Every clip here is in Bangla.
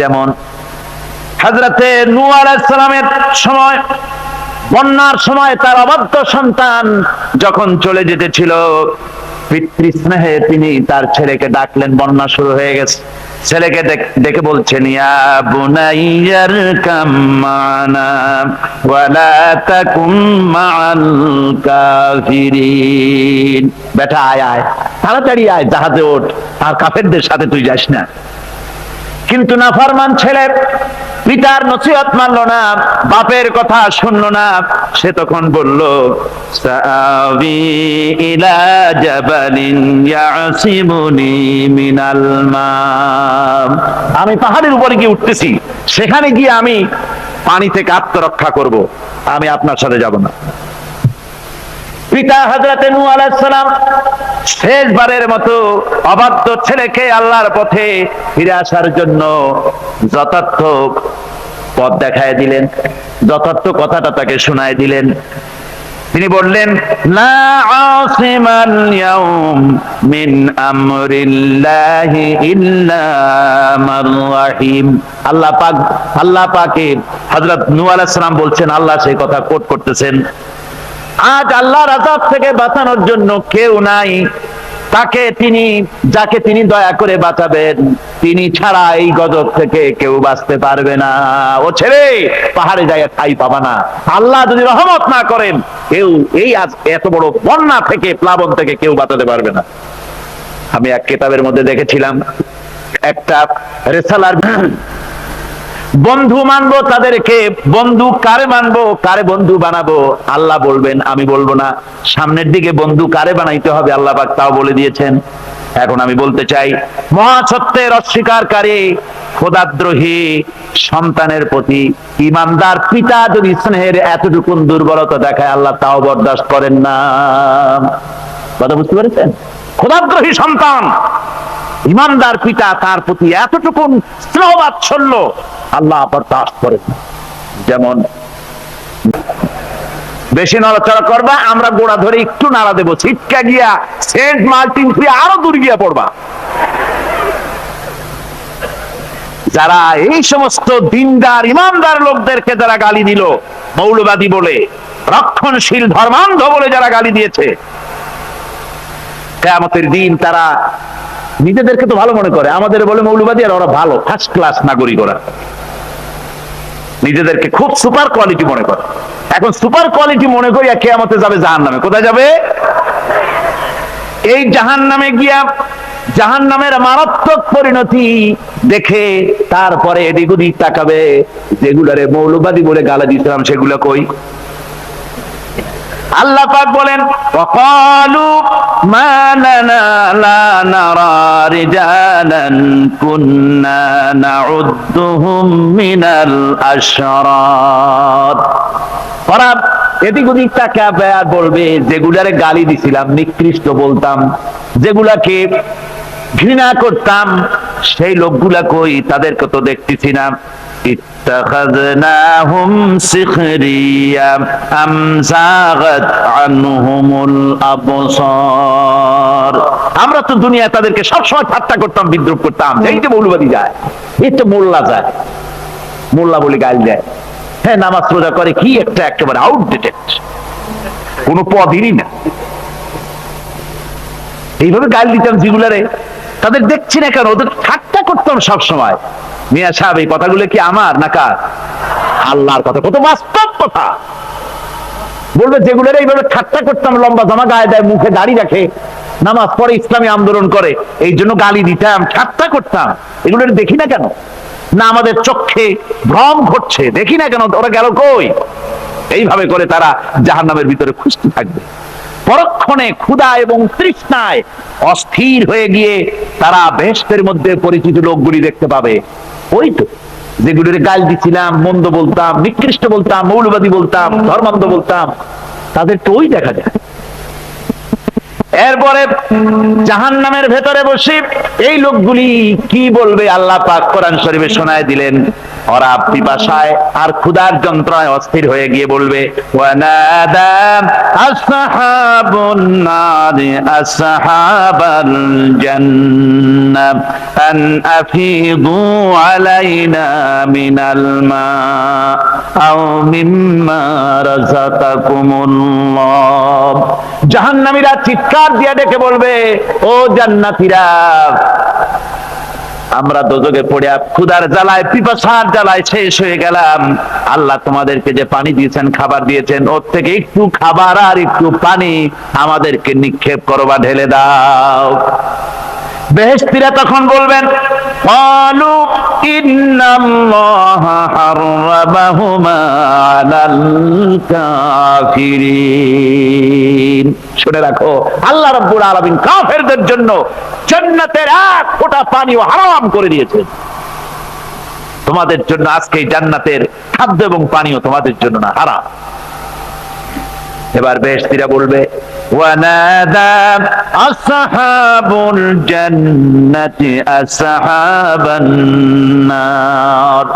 যেমন হযরতে নূহ আলাইহিস সালামের সময়, বন্যার সময় তার অবাধ্য সন্তান যখন চলে যেতেছিল, পিতৃস্নেহে তিনি তার ছেলেকে ডাকলেন। বন্যা শুরু হয়ে গেছে, ছেলেকে ডেকে বলছেন, ইয়া বুনাইয়ার কামানা ওয়ালা তাকুম মাআল কাফিরিন। বেটা আয় আয়, তাড়াতাড়ি আয়, জাহাজে ওঠ, আর কাফেরদের সাথে তুই যাস না। কিন্তু নাফরমান ছেলে পিতার নসিহত মানলো না, বাপের কথা শুনলো না। সে তখন বলল, সাআবি ইলা জাবালিন ইয়াসিমুনি মিনাল মা। আমি পাহাড়ের উপরে গিয়ে উঠতেছি, সেখানে গিয়ে আমি পানি থেকে আত্মরক্ষা করব, আমি আপনার সাথে যাব না। পিতা হযরতে নূহ আলাইহিস সালাম শেষবারের মতো অবাধ্য ছেলেকে আল্লাহর পথে ফিরে আসার জন্য যথার্থ পথ দেখায় দিলেন, যথার্থ কথাটা তাকে শোনায় দিলেন। তিনি বললেন, লা আসিমাল ইয়াউম মিন আমরিল্লাহি ইল্লা মান রাহিম। আল্লাহ পাকে হযরত নূহ আলাইহিস সালাম বলছেন, আল্লাহ সেই কথা কোট করতেছেন, আজ আল্লাহর আযাব থেকে বাঁচানোর জন্য কেউ নাই। যাকে তিনি দয়া করে বাঁচাবেন, তিনি ছাড়া এই গজব থেকে কেউ বাঁচতে পারবে না। ও ছেলে, পাহাড়ে যায় ঠাই পাবা না। আল্লাহ যদি রহমত না করেন, কেউ এই এত বড় বন্যা থেকে, প্লাবন থেকে কেউ বাঁচাতে পারবে না। আমি এক কিতাবের মধ্যে দেখেছিলাম, একটা রেসালার বন্ধু মানবো তাদেরকে, বন্ধু কারে মানবো, কারে বন্ধু বানাবো, আল্লাহ বলবেন, আমি বলবো না। সামনের দিকে বন্ধু কারে বানাইতে হবে আল্লাহ পাক তাও বলে দিয়েছেন। এখন আমি বলতে চাই, মহাসত্যের অস্বীকারী, খোদাদ্রোহী সন্তানের প্রতি ইমানদার পিতা যদি স্নেহের এতটুকুন দুর্বলতা দেখায়, আল্লাহ তাও বরদাস্ত করেন না। কথা বুঝতে পেরেছেন? খোদাদ্রোহী সন্তান, ইমানদার পিতা তার প্রতি এতটুকুন স্নেহ বাৎসল্য আল্লাহ বরদাস্ত করেন না। যেমন বেশি নড়াচড়া করবা, আমরা গোড়া ধরে একটু নাড়া দেবো, ছিটকা গিয়া সেন্ট মার্টিন ফিরে আরো দূর গিয়া পড়বা। যারা এই সমস্ত দিনদার ইমানদার লোকদেরকে যারা গালি দিল, মৌলবাদী বলে, রক্ষণশীল ধর্মান্ধ বলে যারা গালি দিয়েছে, কিয়ামতের দিন তারা নিজেদেরকে তো ভালো মনে করে, আমাদের বলে মৌলবাদী, আর ওরা ভালো ফার্স্ট ক্লাস নাগরিক, ওরা নিজেদেরকে খুব সুপার কোয়ালিটি মনে করে। এখন সুপার কোয়ালিটি মনে করিয়া কিয়ামতে যাবে জাহান্নামে। কোথায় যাবে? এই জাহান্নামে গিয়া জাহান্নামের মারাত্মক পরিণতি দেখে তারপরে এদিক ওদিক তাকাবে, যেগুলারে মৌলবাদী বলে গালা দিয়েছিলাম সেগুলো কই? আল্লাহ পাক বলেন, ওয়াকালু মা লানা লা নারা রিজালান কুননা নাউদ্দুহুম মিনাল আশরাত। ওরা এদিক ওদিক তাকাবে আর বলবে, যেগুলারে গালি দিছিলাম, নিকৃষ্ট বলতাম, যেগুলাকে ঘৃণা করতাম, সেই লোকগুলা কই? তাদেরকে তো দেখতেছি না। ইত্তাখাযনাহুম সিখরিয়া আম যাগাত আনহুমুল আবসার। আমরা তো দুনিয়ায় তাদেরকে সবসময় ঠাট্টা করতাম, বিদ্রুপ করতাম, এই যে মৌলবাদী যায়, এই তো মোল্লা যায়, মোল্লা বলে গালি দেয়, হ্যাঁ নামাজ রোজা করে, কি একটা একেবারে আউটডেটেড, কোনো পদই না। এইভাবে গালি দিতাম যেগুলারে, তাদের দেখছি না কেন, ওদের ঠাট্টা করতাম সব সময়। মিয়া সাহেব, এই কথাগুলো কি আমার না কার? আল্লাহর কথা, কত বাস্তব কথা। বলবে যেগুলোর এইভাবে ঠাট্টা করতাম, লম্বা জামা গায়ে দেয়, মুখে দাড়ি রাখে, নামাজ পড়ে, ইসলামী আন্দোলন করে, এই জন্য গালি দিতাম, ঠাট্টা করতাম, এগুলো দেখি না কেন? না আমাদের চোখে ভ্রম ঘটছে, দেখি না কেন? ওরা গেল কই? এইভাবে করে তারা জাহান্নামের ভিতরে খুঁজতে থাকবে। পরক্ষণে ক্ষুধা এবং তৃষ্ণায় অস্থির হয়ে গিয়ে তারা বেহেশতের মধ্যে পরিচিত লোকগুলি দেখতে পাবে। ওই তো যেগুলির গাল দিছিলাম, মন্দ বলতাম, নিকৃষ্ট বলতাম, মৌলবাদী বলতাম, ধর্মান্ধ বলতাম, তাদের তো ওই দেখা যায়। এরপরে জাহান্নামের ভেতরে বসে এই লোকগুলি কি বলবে আল্লাহ পাক কোরআন শরীফে শোনায় দিলেন। ওরা পিপাসায় আর ক্ষুধার যন্ত্রণায় অস্থির হয়ে গিয়ে বলবে, ওয়ানাদা আসহাবুন নারি আসহাবাল জান্নাহ আন আফিদু আলাইনা মিনাল মা আও মিম্মা রাযাকাকুমুল্লাহ। জাহান্নামীরা চিৎকার দিয়ে ডেকে বলবে, ও জান্নাতীরা, আমরা দোজখে পড়ে ক্ষুধার জ্বালায় পিপাসার জ্বালায় শেষ হয়ে গেলাম। আল্লাহ তোমাদেরকে যে পানি দিয়েছেন, খাবার দিয়েছেন, ওর থেকে একটু খাবার আর একটু পানি আমাদেরকে নিক্ষেপ করো বা ঢেলে দাও। বেহেশতীরা তখন বলবেন, ক্বালু ইন্নাল্লাহা হাররামাহুমা আলাল কাফিরিন। শুনে রাখো, আল্লাহ রাব্বুল আলামিন কাফেরদের জন্য জান্নাতের এক ফোঁটা পানিও হারাম করে দিয়েছেন। তোমাদের জন্য আজকে জান্নাতের খাদ্য এবং পানীয় তোমাদের জন্য না, হারাম। এবার বেহেশতীরা বলবে, ওয়ানাদা আসহাবুল জান্নাতি আসহাবান নার।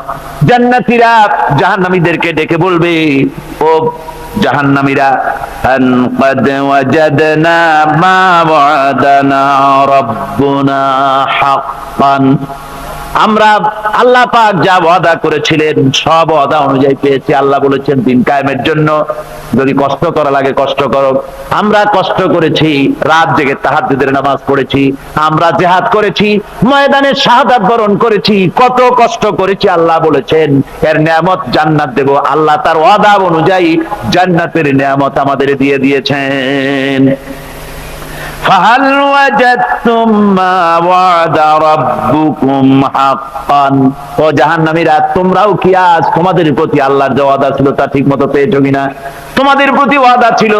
জান্নাতীরা জাহান্নামীদেরকে ডেকে বলবে, ও জাহান্নামীরা, আন ক্বাদ ওয়াজাদনা মা ওয়াদানা রাব্বুনা হাক্কান। আমরা আল্লাহ পাক যা ওয়াদা করেছিলেন সব ওয়াদা অনুযায়ী পেয়েছি। আল্লাহ বলেছেন দিন কায়েমের জন্য যদি কষ্ট করা লাগে কষ্ট করো। আমরা কষ্ট করেছি, রাত জেগে তাহাজ্জুদের নামাজ পড়েছি, আমরা জিহাদ করেছি, ময়দানে শাহাদাত বরণ করেছি, কত কষ্ট করেছি। আল্লাহ বলেছেন এর নিয়ামত জান্নাত দেব। আল্লাহ তার ওয়াদা অনুযায়ী জান্নাতের নিয়ামত আমাদের দিয়ে দিয়েছেন। ফাহাল ওয়াজাদতুম মা ওয়াদা রাব্বুকুম হাক্কান। ও জাহান্নামীরা, তোমরাও কি আজ তোমাদের প্রতি আল্লাহর যে ওয়াদা ছিল তা ঠিক মতো পেয়েছো কিনা? তোমাদের প্রতি ওয়াদা ছিল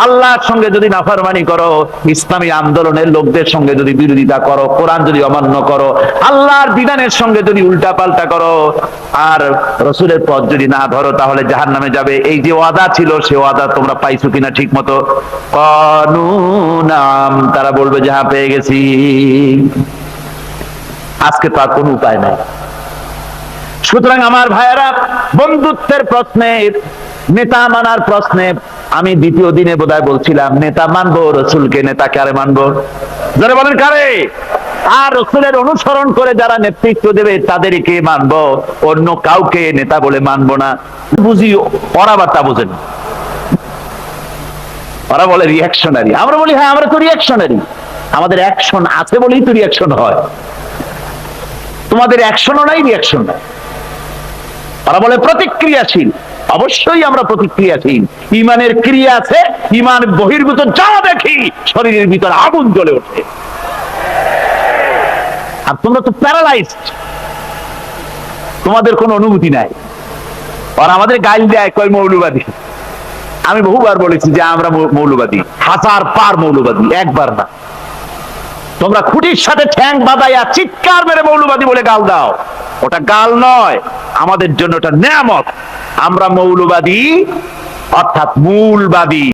আল্লাহর সঙ্গে যদি নাফরমানি করো, ইসলামী আন্দোলনের লোকদের সঙ্গে যদি বিরোধিতা করো, কোরআন যদি অমান্য করো, আল্লাহর বিধানের সঙ্গে যদি উল্টা পাল্টা করো, আর রাসূলের পথ যদি না ধরো, তাহলে জাহান্নামে যাবে। এই যে ওয়াদা ছিল সে ওয়াদা তোমরা পাইছো কিনা ঠিক মতো? ক্বালু নাম। তারা বলবে যে হ্যাঁ, পেয়ে গেছি। আজকে তার কোনো উপায় নাই। সুতরাং আমার ভাইয়েরা, বন্ধুত্বের প্রশ্নে, নেতা মানার প্রশ্নে আমি দ্বিতীয় দিনে বোধহয় বলছিলাম, নেতা মানবো রসুলকে, নেতা কারে মানবো? যারা বলেন কারে? আর রসুলের অনুসরণ করে যারা নেতৃত্ব দেবে তাদেরকে মানবো, অন্য কাউকে নেতা বলে মানবো না। বুঝি ওরা আবার তা বোঝেন। ওরা বলে রিঅ্যাকশনারি, আমরা বলি হ্যাঁ আমরা তো রিঅ্যাকশনারি, আমাদের অ্যাকশন আছে বলেই তো রিঅ্যাকশন হয়। তোমাদের অ্যাকশনও নাই, রিঅ্যাকশন নাই। ওরা বলে প্রতিক্রিয়াশীল, অবশ্যই আমরা প্রতিক্রিয়াশীল। ইমানের ক্রিয়া আছে, ইমান বহির্ভূত যা দেখি শরীরের ভিতর আগুন জ্বলে ওঠে। আর তোমরা তো প্যারালাইজড, তোমাদের কোনো অনুভূতি নাই। ওরা আমাদের গাইল দেয়, কয় মৌলবাদী। আমি বহুবার বলেছি যে আমরা মৌলবাদী, 1000 বার মৌলবাদী, একবার না। তোমরা খুঁটির সাথে ঠ্যাং বাঁধাইয়া চিৎকার মেরে মৌলবাদী বলে গাল দাও, ওটা গাল নয়, আমাদের জন্য ওটা নেয়ামত। আমরা মৌলবাদী অর্থাৎ মূলবাদী।